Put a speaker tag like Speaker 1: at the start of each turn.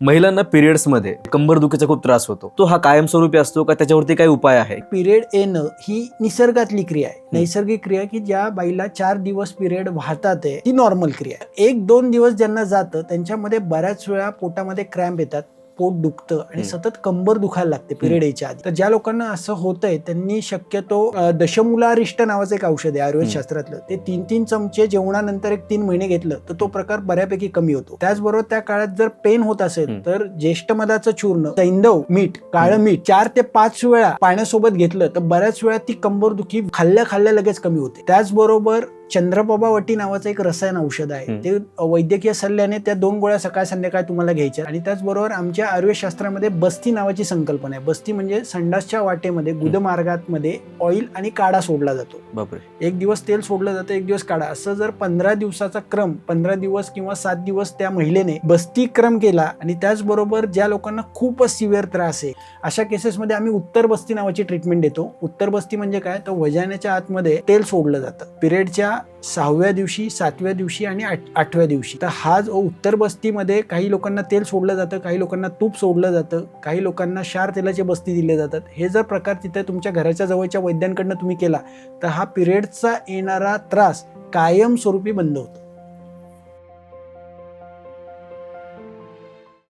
Speaker 1: महिलांना पिरियड्समध्ये कंबरदुखीचा खूप त्रास होतो, तो हा कायमस्वरूपी असतो का, त्याच्यावरती काही उपाय आहे?
Speaker 2: पिरियड येणं ही निसर्गातली क्रिया आहे, नैसर्गिक क्रिया की ज्या बाईला 4 दिवस पिरियड वाहतात ती नॉर्मल क्रिया आहे. 1-2 दिवस ज्यांना जातं त्यांच्यामध्ये बऱ्याच वेळा पोटामध्ये क्रॅम्प येतात, पोट दुखतं आणि सतत कंबर दुखायला लागते पिरियड यायच्या आधी. तर ज्या लोकांना असं होतंय त्यांनी शक्यतो दशमूलारिष्ट नावाचं एक औषध आहे आयुर्वेद शास्त्रातलं, ते 3-3 चमचे जेवणानंतर 1-3 महिने घेतलं तर तो प्रकार बऱ्यापैकी कमी होतो. त्याचबरोबर त्या काळात जर पेन होत असेल तर ज्येष्ठ मधाचं चूर्ण, सैंधव मीठ, काळं मीठ 4 ते 5 वेळा पाण्यासोबत घेतलं तर बऱ्याच वेळा ती कंबरदुखी खाल्ल्या लगेच कमी होते. त्याचबरोबर चंद्रप्रभावटी नावाचं एक रसायन औषध आहे, ते वैद्यकीय सल्ल्याने त्या 2 गोळ्या सकाळ संध्याकाळ तुम्हाला घ्यायच्या. आणि त्याचबरोबर आमच्या आयुर्वेद शास्त्रामध्ये बस्ती नावाची संकल्पना आहे. बस्ती म्हणजे संडासच्या वाटेमध्ये गुदमार्गामध्ये ऑइल आणि काढा सोडला जातो.
Speaker 1: बापरे.
Speaker 2: एक दिवस तेल सोडलं जातं, एक दिवस काढा, असं जर 15 दिवसाचा क्रम, 15 दिवस किंवा 7 दिवस त्या महिलेने बस्ती क्रम केला आणि त्याचबरोबर ज्या लोकांना खूपच सिव्हिअर त्रास आहे अशा केसेसमध्ये आम्ही उत्तर बस्ती नावाची ट्रीटमेंट देतो. उत्तर बस्ती म्हणजे काय, तर वजाण्याच्या आतमध्ये तेल सोडलं जातं पिरियडच्या 6व्या दिवशी, 7व्या दिवशी आणि 8व्या दिवशी. तर हा जो उत्तर बस्तीमध्ये काही लोकांना तेल सोडलं जातं, काही लोकांना तूप सोडलं जातं, काही लोकांना क्षार तेलाची बस्ती दिले जातात. हे जर प्रकार तिथे तुमच्या घराच्या जवळच्या वैद्यांकडनं तुम्ही केला तर हा पिरियडचा येणारा त्रास कायमस्वरूपी बंद होतो.